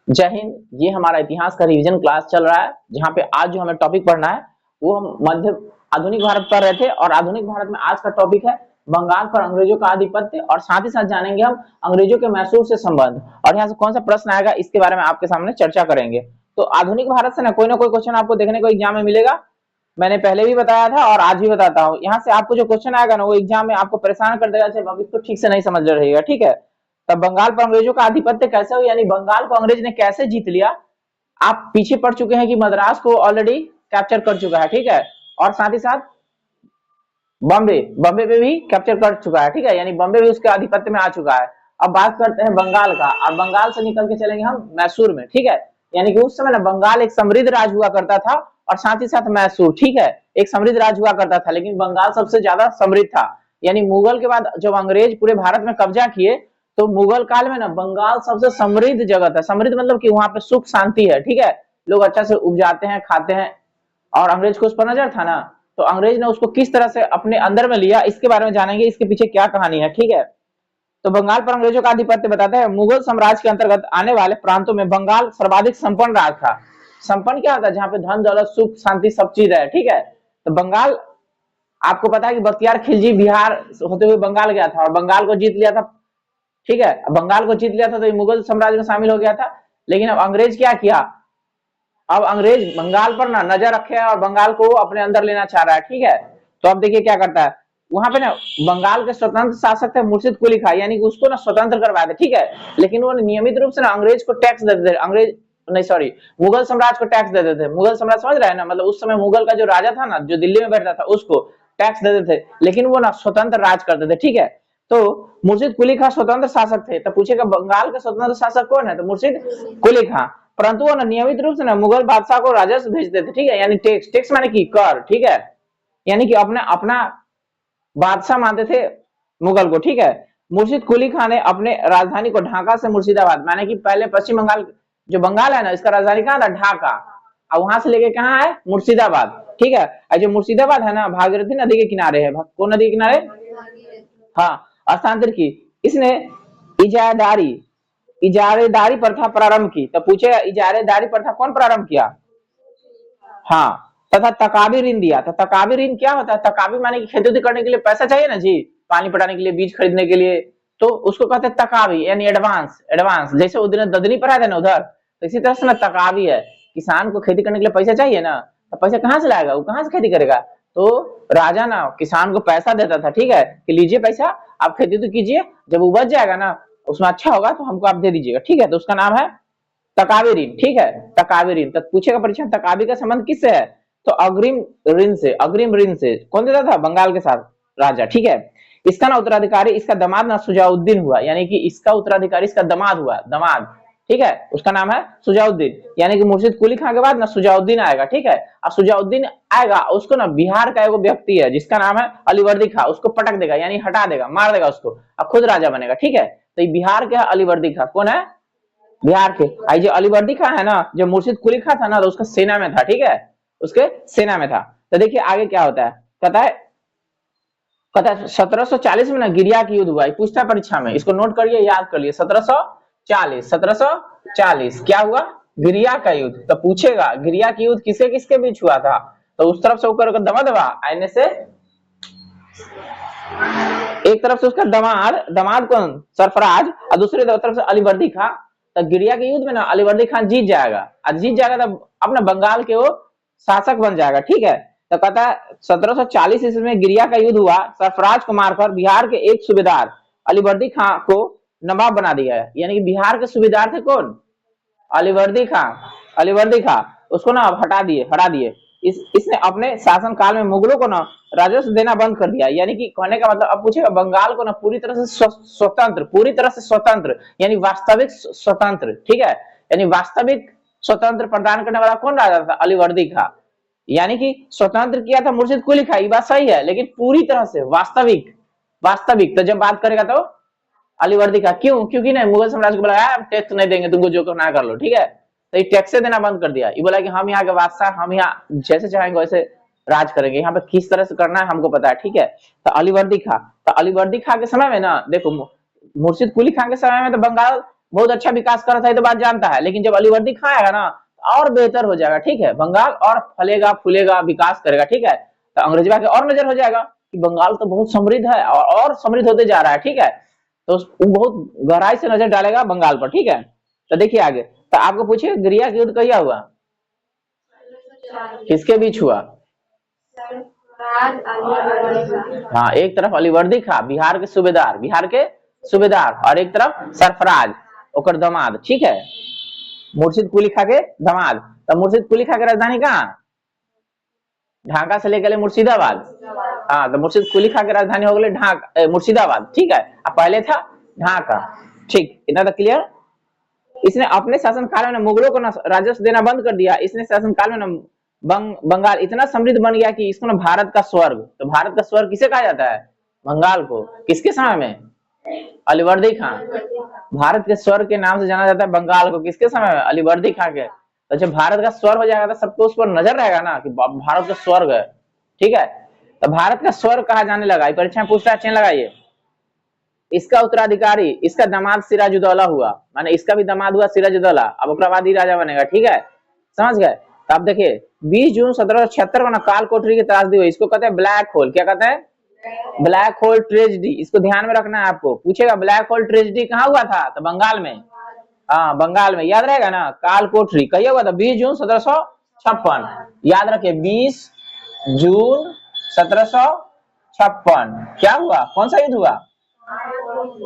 जय हिंद। ये हमारा इतिहास का रिवीजन क्लास चल रहा है, जहाँ पे आज जो हमें टॉपिक पढ़ना है वो हम मध्य आधुनिक भारत पढ़ रहे थे। और आधुनिक भारत में आज का टॉपिक है बंगाल पर अंग्रेजों का आधिपत्य, और साथ ही साथ जानेंगे हम अंग्रेजों के मैसूर से संबंध, और यहाँ से कौन सा प्रश्न आएगा इसके बारे में आपके सामने चर्चा करेंगे। तो आधुनिक भारत से ना कोई क्वेश्चन आपको देखने को एग्जाम में मिलेगा। मैंने पहले भी बताया था और आज भी बताता हूँ, यहाँ से आपको जो क्वेश्चन आएगा ना वो एग्जाम में आपको परेशान कर देगा, जब आप इसको ठीक से नहीं समझ रहिएगा, ठीक है। तब बंगाल पर अंग्रेजों का आधिपत्य कैसे हो, यानी बंगाल को अंग्रेज ने कैसे जीत लिया। आप पीछे पढ़ चुके हैं कि मद्रास को ऑलरेडी कैप्चर कर चुका है, ठीक है। और साथ ही साथ बॉम्बे बॉम्बे पे भी कैप्चर कर चुका है, ठीक है, यानी बॉम्बे भी उसके आधिपत्य में आ चुका है। अब बात करते हैं बंगाल का, और बंगाल से निकल के चलेंगे हम मैसूर में, ठीक है। यानी कि उस समय ना बंगाल एक समृद्ध राज्य हुआ करता था, और साथ ही साथ मैसूर, ठीक है, एक समृद्ध राज्य हुआ करता था, लेकिन बंगाल सबसे ज्यादा समृद्ध था। यानी मुगल के बाद जब अंग्रेज पूरे भारत में कब्जा किए, तो मुगल काल में ना बंगाल सबसे समृद्ध जगह था। समृद्ध मतलब कि वहां पे सुख शांति है, ठीक है, लोग अच्छा से उपजाते हैं, खाते हैं। और अंग्रेज को उस पर नजर था ना, तो अंग्रेज ने उसको किस तरह से अपने अंदर में लिया, इसके बारे में जानेंगे, इसके पीछे क्या कहानी है, ठीक है। तो बंगाल पर अंग्रेजों का आधिपत्य बताता है। मुगल साम्राज्य के अंतर्गत आने वाले प्रांतों में बंगाल सर्वाधिक संपन्न राज्य था। संपन्न क्या होता है, जहां पे धन दौलत सुख शांति सब चीज है, ठीक है। तो बंगाल, आपको पता है कि बख्तियार खिलजी बिहार होते हुए बंगाल गया था और बंगाल को जीत लिया था, ठीक है। बंगाल को जीत लिया था तो ये मुगल साम्राज्य में शामिल हो गया था। लेकिन अब अंग्रेज क्या किया, अब अंग्रेज बंगाल पर ना नजर रखे और बंगाल को अपने अंदर लेना चाह रहा है, ठीक है। तो अब देखिए क्या करता है, वहां पे ना बंगाल के स्वतंत्र शासक थे मुर्शिद कुली खान, यानी कि उसको ना स्वतंत्र करवाए थे, ठीक है। लेकिन वो नियमित रूप से ना अंग्रेज को टैक्स देते थे, अंग्रेज नहीं सॉरी, मुगल साम्राज्य को टैक्स देते थे। मुगल साम्राज्य समझ रहे हैं ना, मतलब उस समय मुगल का जो राजा था ना, जो दिल्ली में बैठता था, उसको टैक्स देते थे, लेकिन वो ना स्वतंत्र राज करते थे, ठीक है। तो मुर्शिद कुली खान स्वतंत्र शासक थे। तो पूछेगा बंगाल के स्वतंत्र शासक कौन है, तो मुर्शिद कुली खान। परंतु वो नियमित रूप से ना मुगल बादशाह को राजस्व भेजते थे, ठीक है, यानी टैक्स, टैक्स माने की कर, ठीक है, यानी कि अपना अपना बादशाह मानते थे मुगल को, ठीक है। मुर्शिद कुली खान ने अपने राजधानी को ढाका से मुर्शिदाबाद, माने कि पहले पश्चिम बंगाल, जो बंगाल है ना, इसका राजधानी कहाँ था, ढाका, और वहां से लेके कहाँ है, मुर्शिदाबाद, ठीक है। और जो मुर्शिदाबाद है ना, भागीरथी नदी के किनारे है। कौन नदी के किनारे, हाँ, हस्तांतरित की। इसने इजादारी इजारेदारी प्रथा प्रारंभ की। तो पूछे इजारेदारी प्रथा कौन प्रारंभ किया, हाँ, तथा तकाबी ऋण दिया। तो तकाबी ऋण क्या होता है, तकाबी माने कि खेती करने के लिए पैसा चाहिए ना जी, पानी पटाने के लिए, बीज खरीदने के लिए, तो उसको कहते हैं तकाबी, यानी एडवांस। एडवांस जैसे उधर ददनी पढ़ाया था ना उधर, तो इसी तरह से ना तकाबी है, किसान को खेती करने के लिए पैसा चाहिए ना, तो पैसा कहाँ से लाएगा, वो कहाँ से खेती करेगा। तो राजा ना किसान को पैसा देता था, ठीक है, कि लीजिए पैसा, आप खेती तो कीजिए, जब उपज जाएगा ना, उसमें अच्छा होगा तो हमको आप दे दीजिएगा, ठीक है। तो उसका नाम है तकावी ऋण, ठीक है, तकावी ऋण। तो पूछेगा परीक्षा तकावी का संबंध किससे है, तो अग्रिम ऋण से। अग्रिम ऋण से कौन देता था, बंगाल के साथ राजा, ठीक है। इसका ना उत्तराधिकारी, इसका दामाद ना सुजाउद्दीन हुआ, यानी कि इसका उत्तराधिकारी इसका दामाद हुआ, दामाद, ठीक है, उसका नाम है सुजाउद्दीन। यानी कि मुर्शिद कुली खान के बाद ना सुजाउद्दीन आएगा, ठीक है। और सुजाउद्दीन आएगा, उसको ना बिहार का एक व्यक्ति है जिसका नाम है अलीवर्दी खां, उसको पटक देगा, यानी हटा देगा, मार देगा उसको, और खुद राजा बनेगा, ठीक है। तो ये बिहार के अलीवर्दी खां कौन है, बिहार के। आई जो अलीवर्दी खान है ना, जो मुर्शिद कुली खान था ना, तो उसका सेना में था, ठीक है, उसके सेना में था। तो देखिए आगे क्या होता है, कहता है 1740 में ना गिरिया की युद्ध हुआ, पूछता है परीक्षा में, इसको नोट करिए, याद कर लिए। 1740 क्या हुआ, गिरिया का युद्ध। तो पूछेगा गिरिया की युद्ध किसके किसके बीच हुआ था, तो उस तरफ से होकर दमा आने से, एक तरफ से उसका दामाद, दामाद कौन, सरफराज, और दूसरी तरफ से अलीवर्दी खां। तो गिरिया के युद्ध में ना अलीवर्दी खान जीत जाएगा, और जीत जाएगा तब अपना बंगाल के वो शासक बन जाएगा, ठीक है। तो कहता है 1740 ईस्वी में गिरिया का युद्ध हुआ, सरफराज को मारकर बिहार के एक सूबेदार अलीवर्दी खां को नवाब बना दिया है। यानी कि बिहार के सूबेदार थे कौन, अलीवर्दी खां, अलीवर्दी खां, उसको ना हटा दिए। इसने अपने शासन काल में मुगलों को ना राजस्व देना बंद कर दिया। यानी कि कहने का मतलब, अब पूछेगा बंगाल को ना पूरी तरह से स्वतंत्र, पूरी तरह से स्वतंत्र, यानी वास्तविक स्वतंत्र, ठीक है, यानी वास्तविक स्वतंत्र प्रदान करने वाला कौन राजा था, अलीवर्दी खां। यानी कि स्वतंत्र किया था मुर्शिद कुली खां, ये बात सही है, लेकिन पूरी तरह से वास्तविक, वास्तविक। तो जब बात करेगा तो अलीवर्दी खां, क्यों, क्योंकि नहीं, मुगल साम्राज्य को बोला टैक्स नहीं देंगे तुमको, जो करना कर लो, ठीक है। तो ये टैक्स देना बंद कर दिया, ये बोला कि हम यहाँ के बादशाह, हम यहाँ जैसे चाहेंगे वैसे राज करेंगे, यहाँ पे किस तरह से करना है हमको पता है, ठीक है। तो अलीवर्दी खां, तो अलीवर्दी खां के समय में ना देखो, मुर्शिद कुली खान के समय में तो बंगाल बहुत अच्छा विकास कर रहा था, ये तो बात जानता है, लेकिन जब अलीवर्दी खां आएगा ना और बेहतर हो जाएगा, ठीक है, बंगाल और फलेगा फूलेगा विकास करेगा, ठीक है। तो अंग्रेजवा के और नजर हो जाएगा कि बंगाल तो बहुत समृद्ध है और समृद्ध होते जा रहा है, ठीक है। तो वो बहुत गहराई से नजर डालेगा बंगाल पर, ठीक है। तो देखिए आगे, तो आपको पूछिए गरिया का युद्ध कहिया हुआ, किसके बीच हुआ? हाँ, एक तरफ अलीवर्दी खां बिहार के सूबेदार, और एक तरफ सरफराज ओकर दामाद, ठीक है, मुर्शिद कुली खां के दामाद। तो मुर्शिद कुली खां के राजधानी कहाँ? ढाका से लेकर मुर्शिदाबाद। हाँ, तो मुर्शिद कुली खां की राजधानी हो गई ढाका मुर्शिदाबाद, ठीक है। अब पहले था ढाका, ठीक, इतना तक क्लियर। इसने अपने शासनकाल में मुगलों को राजस्व देना बंद कर दिया। इसने शासनकाल में बंगाल इतना समृद्ध बन गया कि इसको ना भारत का स्वर्ग, तो भारत का स्वर्ग किसे कहा जाता है? बंगाल को। किसके समय में? अलीवर्दी खां। भारत के स्वर्ग के नाम से जाना जाता है बंगाल को, किसके समय में? अलीवर्दी खां के। तो जब भारत का स्वर्ग हो जाएगा तो सबको उस पर नजर रहेगा ना कि भारत का स्वर्ग है, ठीक है। तो भारत का स्वर्ग कहा जाने लगा। परीक्षा में पूछता है, चेन लगाइए। इसका उत्तराधिकारी इसका दामाद सिराजुद्दौला हुआ, माने इसका भी दामाद हुआ सिराजुद्दौला, अब उपरावादी राजा बनेगा, ठीक है, समझ गए। तो आप देखिए 20 जून 1776 को ना काल कोठरी की त्रासदी हुई, इसको कहते हैं ब्लैक होल। क्या कहते हैं? Black hole tragedy. इसको ध्यान में रखना है आपको, पूछेगा ब्लैक होल ट्रेजेडी कहाँ हुआ था? तो बंगाल में। हाँ, बंगाल में, याद रहेगा ना। काल कोठरी कहिए हुआ था 20 जून 1756, याद रखिए 20 जून 1756। क्या हुआ? कौन सा युद्ध हुआ?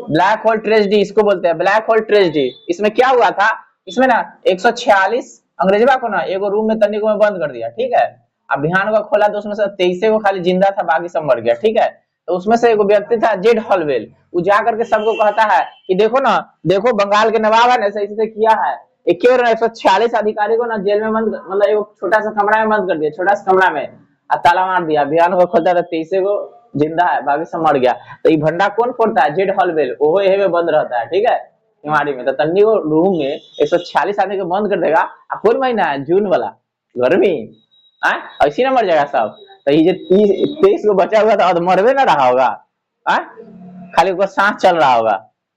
ब्लैक होल ट्रेजेडी इसको बोलते हैं, ब्लैक होल ट्रेजेडी। इसमें क्या हुआ था? इसमें ना 146 अंग्रेजवा को ना एगो रूम में तनिको में बंद कर दिया, ठीक है। अब बिहान को खोला तो उसमें से 23 को खाली जिंदा था, बाकी सब मर गया, ठीक है। तो उसमें से एगो व्यक्ति था जेड हॉलवेल, वो जा करके सबको कहता है कि देखो ना, देखो बंगाल के नवाब है ना ऐसे ऐसे किया है। 146 अधिकारी को ना जेल में बंद, मतलब एक छोटा सा कमरा में बंद कर दिया, छोटा सा कमरा में, और ताला मार दिया। बिहान को खोलता था 23 को जिंदा है, बाकी सब मर गया। तो ये भंडा कौन फोड़ता है? जेड हॉलवेल, ओहो यही में बंद रहता है, ठीक है, बीमारी में। तो तन्नी को रूम में 146 आदमी को बंद कर देगा। कौन महीना है? जून वाला, गर्मी, ऐसी ना मर जाएगा सब। तो ये 23 को बचा हुआ था, तो मरवे ना रहा होगा, खाली ऊपर सांस चल रहा होगा,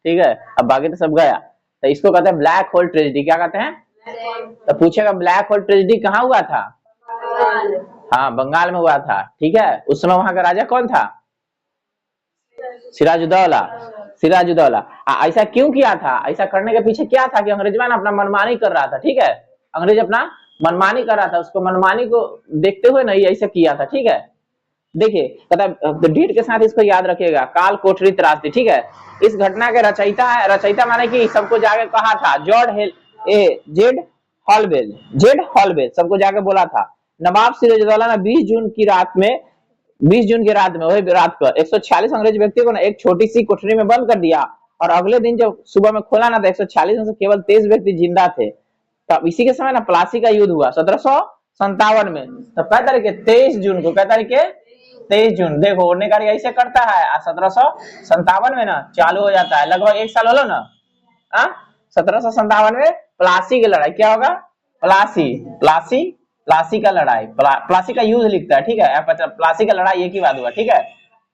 ठीक है। अब बाकी तो सब गया। तो इसको कहते हैं ब्लैक होल ट्रेजेडी। क्या कहते हैं? तो पूछेगा ब्लैक होल ट्रेजेडी कहाँ हुआ था? हाँ, बंगाल में हुआ था, ठीक है। उस समय वहां का राजा कौन था? सिराजुद्दौला। ऐसा क्यों किया था? ऐसा करने के पीछे क्या था कि अंग्रेजवा अपना मनमानी कर रहा था, ठीक है। अंग्रेज अपना मनमानी कर रहा था, उसको मनमानी को देखते हुए नहीं ऐसा किया था, ठीक है। देखिए डेट के साथ इसको याद रखिएगा, काल कोठरी त्रासदी, ठीक है। इस घटना के रचयिता माने कि सबको जाके कहा था जेड हॉलवेल सबको जाके बोला था। नवाब सिराजुद्दौला ने 20 जून की रात में वही रात को 146 अंग्रेज व्यक्तियों को ना एक छोटी सी कोठरी में बंद कर दिया, और अगले दिन जब सुबह में खोला ना तो 146 में से केवल 23 व्यक्ति जिंदा थे। तब इसी के समय ना प्लासी का युद्ध हुआ 1757 में। तो कै तारीख के? 23 जून को। कै तारीख के? 23 जून। देखो उड़ने का ऐसे करता है, 1757 में ना चालू हो जाता है, लगभग एक साल हो ना। 1757 में प्लासी की लड़ाई। क्या होगा? प्लासी का लड़ाई, प्लासी का युद्ध लिखता है, ठीक है। प्लासी का लड़ाई एक ही बात हुआ, ठीक है।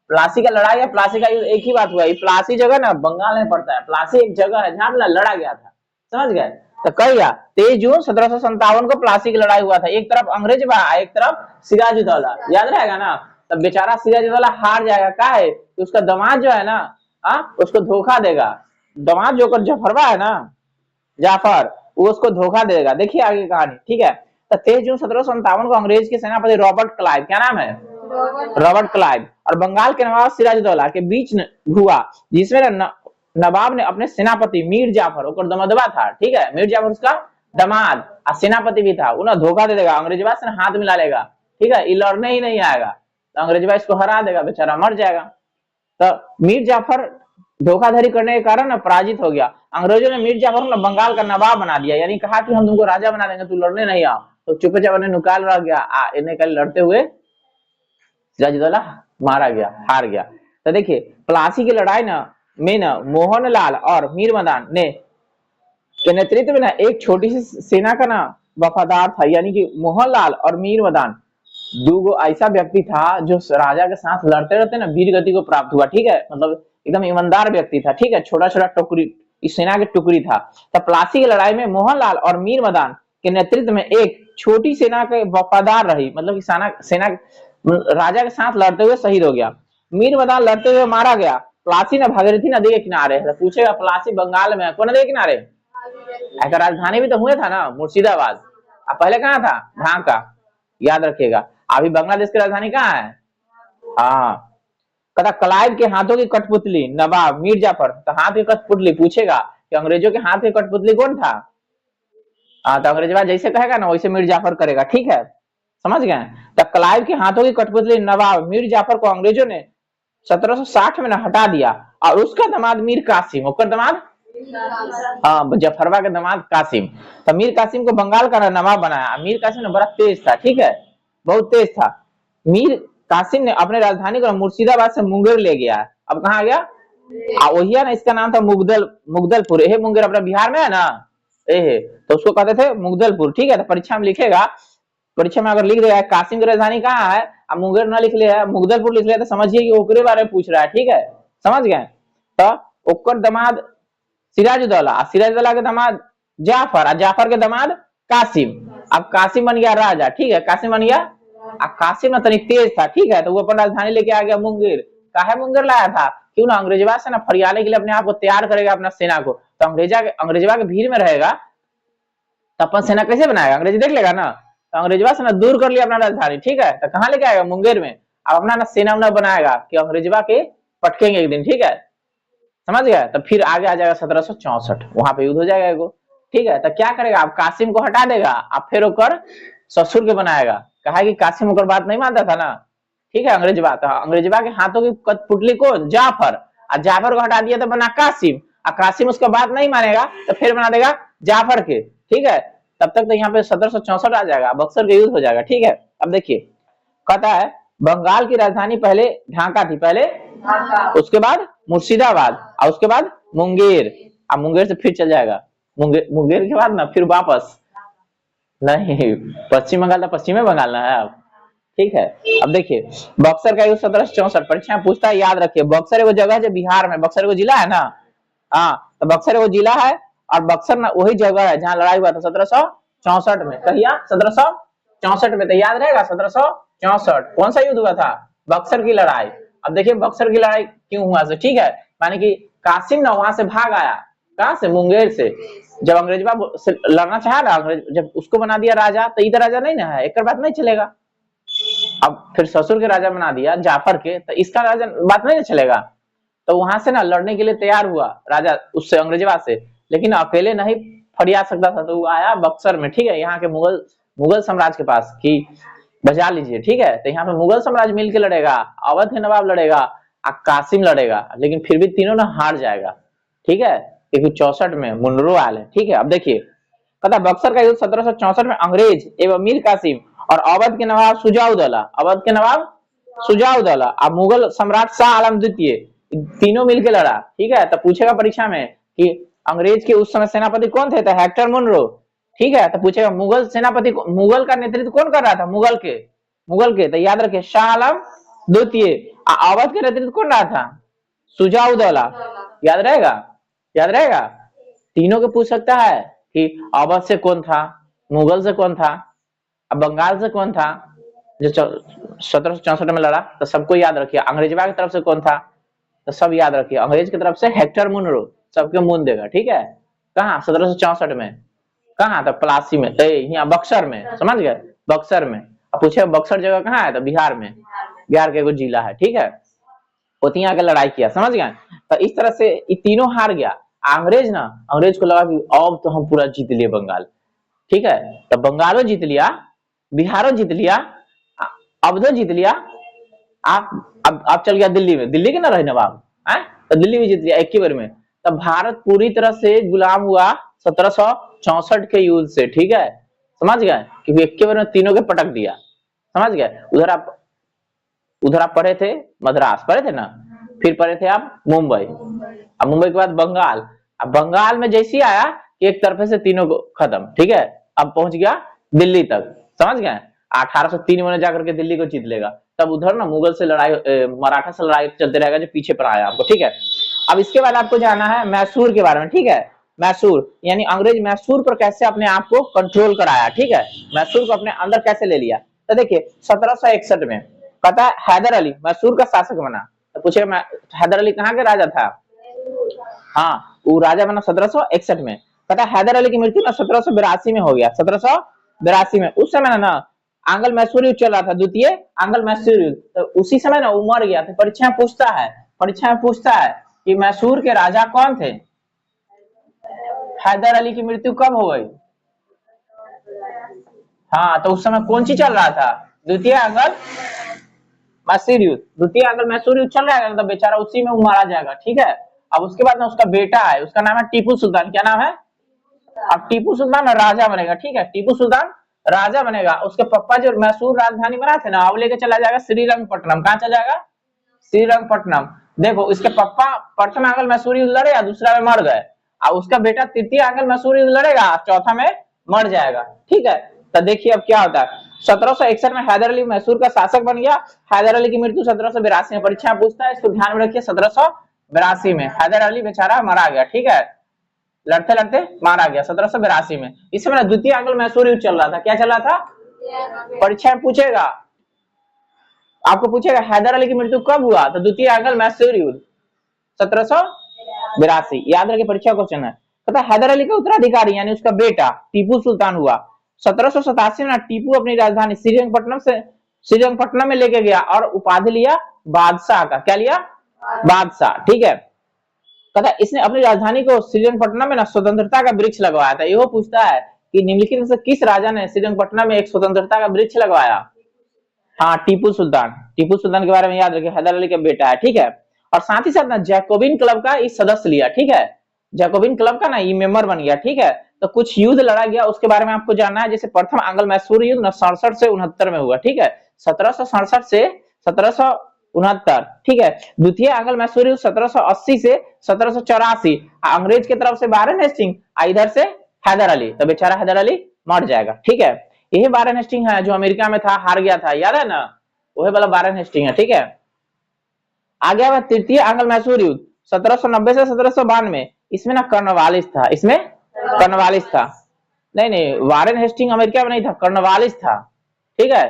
प्लासी का लड़ाई या प्लासी का युद्ध एक ही बात हुआ। प्लासी जगह ना बंगाल में पड़ता है। प्लासी एक जगह है जहां लड़ा गया था, समझ गए। तो कह गया 23 जून 1757 को प्लासी की लड़ाई हुआ था। एक तरफ अंग्रेज बा, एक तरफ सिराजुद्दौला, याद रहेगा ना। तब बेचारा सिराजुद्दौला हार जाएगा, क्या है कि उसका दामाद जो है ना, उसको धोखा देगा। दामाद जो जफरवा है ना, जाफर, वो उसको धोखा देगा। देखिए आगे कहानी, ठीक है। तो 23 जून 1757 को अंग्रेज के सेनापति रॉबर्ट क्लाइव, क्या नाम है? रॉबर्ट क्लाइव, और बंगाल के नवाब सिराजुद्दौला के बीच हुआ, जिसमें नवाब ने अपने सेनापति मीर जाफर दमदवा था, ठीक है। मीर जाफर उसका दामाद और सेनापति भी था, उन्हें धोखा दे देगा, अंग्रेजवा से हाथ मिला लेगा, ठीक है। ये लड़ने ही नहीं आएगा, तो अंग्रेजवा इसको हरा देगा, बेचारा मर जाएगा। तो मीर जाफर धोखाधड़ी करने के कारण पराजित हो गया। अंग्रेजों ने मीर जाफर को बंगाल का नवाब बना दिया, यानी कहा कि हम तुमको राजा बना देंगे, तू लड़ने नहीं आओ। तो चुपे चाप निकाल रह गया, इन्हें कल लड़ते हुए सिराजुद्दौला मारा गया, हार गया। तो देखिए प्लासी की लड़ाई में मोहनलाल और मीर मदान ने के नेतृत्व में एक छोटी सी सेना का वफादार था, यानी कि मोहनलाल और मीर मदान दो ऐसा व्यक्ति था जो राजा के साथ लड़ते रहते वीर गति को प्राप्त हुआ, ठीक है। मतलब एकदम ईमानदार व्यक्ति था, ठीक है। छोटा छोटा इस सेना की टुकड़ी था। तब प्लासी की लड़ाई में मोहनलाल और मीर मदान के नेतृत्व में एक छोटी सेना के वफादार रही, मतलब कि सेना राजा के साथ लड़ते हुए शहीद हो गया। मीर मदान लड़ते हुए मारा गया। प्लासी ने भागीरथी नदी के किनारे, तो पूछेगा प्लासी बंगाल में कौन नदी के किनारे, ऐसा राजधानी भी तो हुए था ना मुर्शिदाबाद। अब पहले कहाँ था, ढाका, याद रखिएगा। अभी बांग्लादेश की राजधानी कहाँ है, हाँ। कहता क्लाइव के हाथों की कठपुतली नवाब मीर जाफर, तो हाथ की कठपुतली पूछेगा कि अंग्रेजों के हाथ की कठपुतली कौन था, तो अंग्रेजवा जैसे कहेगा ना वैसे मीर जाफर करेगा, ठीक है, समझ गए। तो क्लाइव के हाथों की कठपुतली नवाब मीर जाफर को अंग्रेजों ने 1760 में हटा दिया, और उसका दामाद मीर कासिम, उसका दामाद जफरवा के दामाद कासिम, तो मीर कासिम को बंगाल का नवाब बनाया। मीर कासिम ने बड़ा तेज था, ठीक है, बहुत तेज था। मीर कासिम ने अपने राजधानी को मुर्शिदाबाद से मुंगेर ले गया। अब कहा गया, वही है ना, इसका नाम था मुगदलपुर। यह मुंगेर अपना बिहार में है ना, तो उसको कहते थे मुगदलपुर, ठीक है। तो परीक्षा में लिखेगा, परीक्षा में अगर लिख देगा कासिम की राजधानी कहाँ है, अब मुंगेर ना लिख लिया, मुगदलपुर लिख लिया, तो समझिए कि ओकरे बारे में पूछ रहा है, ठीक है, समझ गए। तो ओकर दामाद सिराजुद्दौला, सिराजुद्दौला के दामाद जाफर, जाफर के दामाद कासिम। अब कासिम बन गया राजा, ठीक है, कासिम बन गया। अब कासिम ना तनिक तेज था, ठीक है, तो वो अपन राजधानी लेके आ गया मुंगेर। काहे मुंगेर लाया था, क्यों ना अंग्रेजवा से ना फरियाले के लिए अपने आप को तैयार करेगा, अपना सेना को। तो अंग्रेजवा के भीड़ में रहेगा तो अपन सेना कैसे बनाएगा, अंग्रेजी देख लेगा ना, तो अंग्रेजवा से ना दूर कर लिया अपना राजधानी, ठीक है, तो कहाँ लेके आएगा, मुंगेर में। अब अपना ना सेना उना बनाएगा कि अंग्रेजवा के पटकेंगे एक दिन, ठीक है, समझ गया। तो फिर आगे आ जाएगा 1764, वहां पे युद्ध हो जाएगा एगो, ठीक है। तो क्या करेगा, अब कासिम को हटा देगा, अब फिर ओकर ससुर के बनाएगा। कहा कि कासिम ओकर बात नहीं मानता था ना, ठीक है, अंग्रेजवा। तो अंग्रेजवा के हाथों की कठपुतली को जाफर, और जाफर को हटा दिया तो बना कासिम, और कासिम उसका बात नहीं मानेगा तो फिर बना देगा जाफर के, ठीक है। तब तक तो यहाँ पे 1764 आ जाएगा, बक्सर का युद्ध हो जाएगा, ठीक है। अब देखिए, कहता है बंगाल की राजधानी पहले ढाका थी, पहले उसके बाद मुर्शिदाबाद, और उसके बाद मुंगेर। अब मुंगेर से फिर चल जाएगा, मुंगेर के बाद ना फिर वापस नहीं, पश्चिम बंगाल, पश्चिमी बंगाल ना है अब, ठीक है। अब देखिए बक्सर का युद्ध 1764, परीक्षा में पूछता है, याद रखिए। बक्सर एगो जगह जो बिहार में, बक्सर एगो जिला है ना, हाँ, तो बक्सर एगो जिला है, और बक्सर ना वही जगह है जहाँ लड़ाई हुआ था 1764 में। कहिया 1764 में, तो याद रहेगा 1764 कौन सा युद्ध हुआ था, बक्सर की लड़ाई। अब देखिए बक्सर की लड़ाई क्यों हुआ, ठीक है, माने कि कासिम ना वहां से भाग आया, कहां से, मुंगेर से। जब अंग्रेजवा से लड़ना चाहा ना, अंग्रेज जब उसको बना दिया राजा, तो इधर राजा नहीं ना है, एक बात नहीं चलेगा। अब फिर ससुर के राजा बना दिया जाफर के, तो इसका राजा बात नहीं चलेगा। तो वहां से ना लड़ने के लिए तैयार हुआ राजा उससे, अंग्रेजवा से, लेकिन अकेले नहीं फरिया सकता था, तो वो आया बक्सर में, ठीक है, यहाँ के मुगल साम्राज्य के पास कि बजा लीजिए, ठीक है। तो यहाँ पे मुगल साम्राज्य मिलकर लड़ेगा, अवध के नवाब लड़ेगा, कासिम लड़ेगा, लेकिन फिर भी तीनों ना हार जाएगा, ठीक है, क्योंकि 64 में मुनरो आल है, ठीक है। अब देखिए कहता बक्सर का युद्ध 1764 में अंग्रेज एवं मीर कासिम और अवध के नवाब सुजाउद्दौला, अवध के नवाब सुजाउद्दौला अब मुगल सम्राट शाह आलम द्वितीय, तीनों मिलकर लड़ा, ठीक है। तो पूछेगा परीक्षा में कि अंग्रेज के उस समय सेनापति कौन थे, तो हेक्टर मुनरो, ठीक है। तो पूछेगा मुगल सेनापति, मुगल का नेतृत्व कौन कर रहा था, मुगल के, तो याद रखिए शाह आलम द्वितीय। अवध के नेतृत्व कौन रहा था, सुजाउद्दौला, याद रहेगा, याद रहेगा। तीनों के पूछ सकता है कि अवध से कौन था, मुगल से कौन था, अब बंगाल से कौन था जो 1764 में लड़ा, तो सबको याद रखिए। अंग्रेजवा की तरफ से कौन था, तो सब याद रखिए। अंग्रेज की तरफ से हेक्टर मुनरो, सबके मुन देगा, ठीक है। कहाँ 1764 में, कहाँ था, प्लासी में, यहाँ बक्सर में, समझ गए, बक्सर में। अब पूछे बक्सर जगह कहाँ है, तो बिहार में, बिहार के कुछ जिला है, ठीक है। पोतिया के लड़ाई किया, समझ गए। तो इस तरह से ये तीनों हार गया। अंग्रेज को लगा कि अब तो हम पूरा जीत लिए बंगाल, ठीक है। तो बंगालो जीत लिया, बिहारो जीत लिया, अवधो जीत लिया, अब चल गया दिल्ली में, दिल्ली के ना रहे नवाब, तो दिल्ली भी जीत लिया एक ही बार में। तब भारत पूरी तरह से गुलाम हुआ 1764 के युद्ध से, ठीक है, समझ गए, क्योंकि एक बार में तीनों के पटक दिया, समझ गए। उधर आप पढ़े थे मद्रास, पढ़े थे ना, फिर पढ़े थे आप मुंबई, अब मुंबई के बाद बंगाल। अब बंगाल में जैसे आया एक तरफे से तीनों को खत्म, ठीक है। अब पहुंच गया दिल्ली तक, समझ गए। 1803 में जाकर के दिल्ली को जीत लेगा। तब उधर ना मुगल से लड़ाई, मराठा से लड़ाई चलते रहेगा जो पीछे पर आया आपको, ठीक है। अब इसके बाद आपको जाना है मैसूर के बारे में, ठीक है। मैसूर यानी अंग्रेज मैसूर पर कैसे अपने आप को कंट्रोल कराया, ठीक है, मैसूर को अपने अंदर कैसे ले लिया। तो देखिए 1761 में कहता है हैदर अली मैसूर का शासक बना। तो पूछे हैदर अली कहाँ के राजा था? हाँ, वो राजा बना 1761 में। कहता है हैदर अली की मृत्यु ना 1782 में हो गया, 1782 में। उस समय ना आंग्ल मैसूर युद्ध चल रहा था, द्वितीय आंग्ल मैसूर युद्ध। तो उसी समय ना वो मर गया। तो परीक्षा में पूछता है कि मैसूर के राजा कौन थे? हैदर अली की मृत्यु कब हो गई? हाँ, तो उस समय कौन सी चल रहा था? द्वितीय आंग्ल मैसूर युद्ध। द्वितीय आंग्ल मैसूर युद्ध चल रहा है, मतलब बेचारा उसी में वो मारा जाएगा, ठीक है। अब उसके बाद ना उसका बेटा है, उसका नाम है टीपू सुल्तान। क्या नाम है? अब टीपू सुल्तान राजा बनेगा, ठीक है, टीपू सुल्तान राजा बनेगा। उसके पापा जो मैसूर राजधानी बना थे ना, अब लेके चला जाएगा श्रीरंगपट्टनम। कहाँ चला जाएगा? श्रीरंगपट्टनम। देखो इसके पापा प्रथम आंग्ल मैसूर युद्ध लड़े या दूसरा में मर गए, और उसका बेटा तृतीय आंग्ल मैसूर युद्ध लड़ेगा, चौथा में मर जाएगा, ठीक है। तो देखिए अब क्या होता है। 1761 में हैदर अली मैसूर का शासक बन गया। हैदर अली की मृत्यु 1782 में। परीक्षा पूछता है, इसको ध्यान में रखिए, 1782 में हैदर अली बेचारा मारा गया, ठीक है, लड़ते लड़ते मारा गया 1782 में। इस समय द्वितीय आंग्ल मैसूर युद्ध चल रहा था। क्या चल रहा था? परीक्षा में पूछेगा, आपको पूछेगा हैदर अली की मृत्यु कब हुआ? तो द्वितीय आंग्ल मैसूर युद्ध 1782। याद रखिए, परीक्षा क्वेश्चन है। पता हैदर अली का उत्तराधिकारी यानी उसका बेटा टीपू सुल्तान हुआ 1787 में। टीपू अपनी राजधानी श्रीरंगपट्टनम में लेके गया और उपाधि लिया बादशाह का। क्या लिया? बादशाह, ठीक है। कहता इसने अपनी राजधानी को श्रीरंगपट्टनम में ना स्वतंत्रता का वृक्ष लगवाया था। यह पूछता है कि निम्नलिखित में से किस राजा ने श्रीरंगपट्टनम में एक स्वतंत्रता का वृक्ष लगवाया? हाँ, टीपू सुल्तान। टीपू सुल्तान के बारे में याद रखिए, हैदर अली का बेटा है, ठीक है। और साथ ही साथ ना जैकोबिन क्लब का इस सदस्य लिया, ठीक है, जैकोबिन क्लब का ना ये मेंबर बन गया, ठीक है। तो कुछ युद्ध लड़ा गया, उसके बारे में आपको जानना है। जैसे प्रथम आंग्ल मैसूर युद्ध ना 67 से 69 में हुआ, ठीक है, 1767 से 1769, ठीक है। द्वितीय आंग्ल मैसूर युद्ध 1780 से 1784, अंग्रेज की तरफ से वारेन हेस्टिंग, इधर से हैदर अली। तो बेचारा हैदर अली मर जाएगा, ठीक है। यही वारेन हेस्टिंग है जो अमेरिका में था, हार गया था, याद है ना, वही वाला वारेन हेस्टिंग है, ठीक है। आ गया वह तृतीय आंग्ल मैसूर युद्ध 1790 से 1792। इसमें ना कर्नवालिस था, इसमें कर्नवालिस था। नहीं नहीं, वारेन हेस्टिंग अमेरिका में नहीं था, कर्नवालिस था, ठीक है।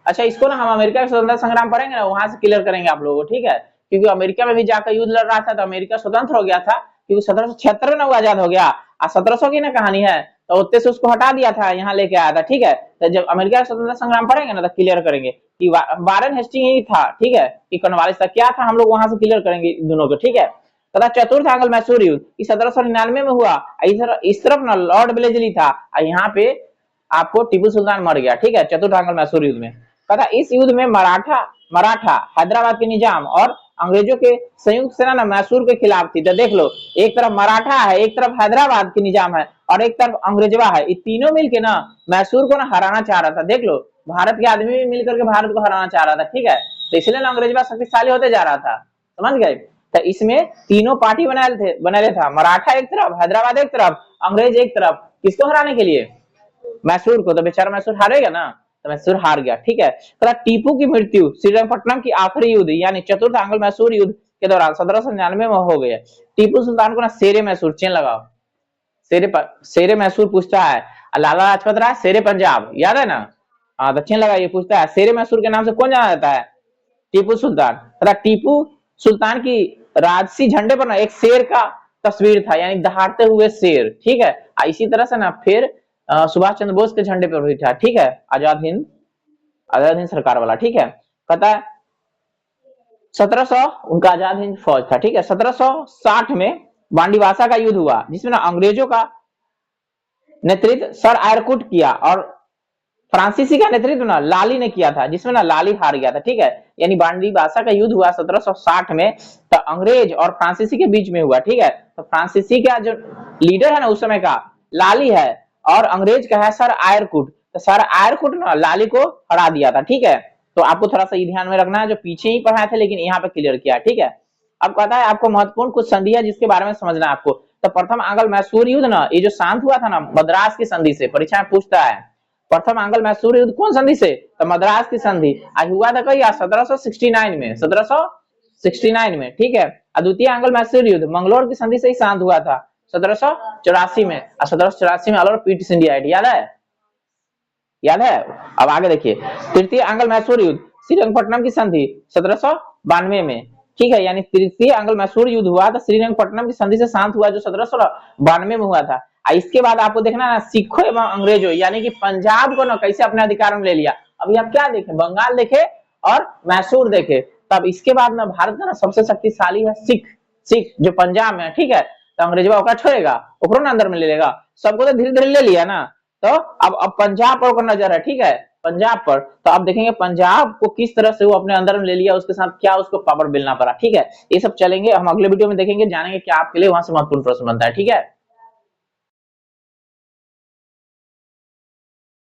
अच्छा, इसको ना हम अमेरिका का स्वतंत्रता संग्राम पढ़ेंगे ना, वहां से क्लियर करेंगे आप लोगों को, ठीक है। क्योंकि अमेरिका में भी जाकर युद्ध लड़ रहा था, तो अमेरिका स्वतंत्र हो गया था, क्योंकि 1776 में वो आजाद हो गया। और 1700 की ना कहानी है, तो उत्ते से उसको हटा दिया था, यहाँ लेके आया था, ठीक है। तो जब अमेरिका का स्वतंत्रता संग्राम पढ़ेंगे ना, तो क्लियर करेंगे कि वारेन हेस्टिंग ही था, ठीक है, कि कर्नवालिस था। क्या था, हम लोग वहां से क्लियर करेंगे दोनों को, ठीक है। तथा चतुर्थ आंग्ल मैसूर युद्ध 1799 में हुआ। इस तरफ ना लॉर्ड ब्लेजली था, और यहाँ पे आपको टीपू सुल्तान मर गया, ठीक है, चतुर्थ आंग्ल मैसूर युद्ध में। तथा इस युद्ध में मराठा हैदराबाद के निजाम और अंग्रेजों के संयुक्त सेना ना मैसूर के खिलाफ थी। तो देख लो, एक तरफ मराठा है, एक तरफ हैदराबाद के निजाम है, और एक तरफ अंग्रेजवा है। ये तीनों मिलके ना मैसूर को ना हराना चाह रहा था। देख लो, भारत के आदमी भी मिलकर के भारत को हराना चाह रहा था, ठीक है। तो इसलिए ना अंग्रेजवा शक्तिशाली होते जा रहा था, समझ गए। तो इसमें तीनों पार्टी बनाए था, मराठा एक तरफ, हैदराबाद एक तरफ, अंग्रेज एक तरफ। किसको हराने के लिए? मैसूर को। तो बेचारा मैसूर हारेगा ना, तो मैसूर हार गया, ठीक है। तो टीपू की मृत्यु श्रीरंगपट्टनम की आखिरी युद्ध यानी चतुर्थ आंग्ल मैसूर युद्ध के दौरान 1799 में हो गया। टीपू सुल्तान को ना शेरे मैसूर, चेन लगाओ, शेरे मैसूर पूछता है। लाला लाजपत राय शेरे पंजाब, याद है ना, हाँ, तो चेन लगाइए। पूछता है शेरे मैसूर के नाम से कौन जाना जाता है? टीपू सुल्तान। तथा टीपू सुल्तान की राजसी झंडे पर ना एक शेर का तस्वीर था, यानी दहाड़ते हुए शेर, ठीक है। इसी तरह से ना फिर सुभाष चंद्र बोस के झंडे पर भी था, ठीक है, आजाद हिंद सरकार वाला, ठीक है। कहता है 1700 उनका आजाद हिंद फौज था, ठीक है। 1760 में बांडीवासा का युद्ध हुआ, जिसमें ना अंग्रेजों का नेतृत्व सर आयरकुट किया और फ्रांसीसी का नेतृत्व ना लाली ने किया था, जिसमें ना लाली हार गया था, ठीक है। यानी बांडीवासा का युद्ध हुआ 1760 में, तो अंग्रेज और फ्रांसीसी के बीच में हुआ, ठीक है। तो फ्रांसीसी का जो लीडर है ना उस समय का लाली है, और अंग्रेज का है सर आयरकुट। तो सर आयरकुट ना लाली को हरा दिया था, ठीक है। तो आपको थोड़ा सा ध्यान में रखना है, जो पीछे ही पढ़ाए थे लेकिन यहाँ पे क्लियर किया, ठीक है। अब कहता है आपको महत्वपूर्ण कुछ संधि है जिसके बारे में समझना है आपको। तो प्रथम आंग्ल मैसूर युद्ध ना, ये जो शांत हुआ था ना मद्रास की संधि से, परीक्षा में पूछता है प्रथम आंग्ल मैसूर युद्ध कौन संधि से? तो मद्रास की संधि। आज हुआ था कहीं 1769 में, 1769 69 में, ठीक है। और द्वितीय आंग्ल मैसूर युद्ध मंगलोर की संधि से ही शांत हुआ था 1784 में, और 1784 में ऑल ओवर पीटी इंडिया, याद है, याद है। अब आगे देखिए, तृतीय आंग्ल मैसूर युद्ध श्रीरंगपट्टनम की संधि 1792 में, ठीक है, यानी तृतीय आंग्ल मैसूर युद्ध हुआ था, श्रीरंगपट्टनम की संधि से शांत हुआ जो 1792 में हुआ था। इसके बाद आपको देखना ना, सिखों एवं अंग्रेजों यानी कि पंजाब को ना कैसे अपने अधिकार में ले लिया। अभी आप क्या देखे, बंगाल देखे और मैसूर देखे। तब इसके बाद में भारत का ना सबसे शक्तिशाली है सिख, सिख जो पंजाब में है, ठीक है। तो अंग्रेजवा ओकरा छोड़ेगा, ओकरो ना अंदर में ले लेगा, सबको तो धीरे धीरे ले लिया ना। तो अब पंजाब पर नजर है, ठीक है, पंजाब पर। तो आप देखेंगे पंजाब को किस तरह से वो अपने अंदर में ले लिया, उसके साथ क्या उसको पावर मिलना पड़ा, ठीक है। ये सब चलेंगे हम अगले वीडियो में देखेंगे, जानेंगे क्या आपके लिए वहां से महत्वपूर्ण प्रश्न बनता है, ठीक है।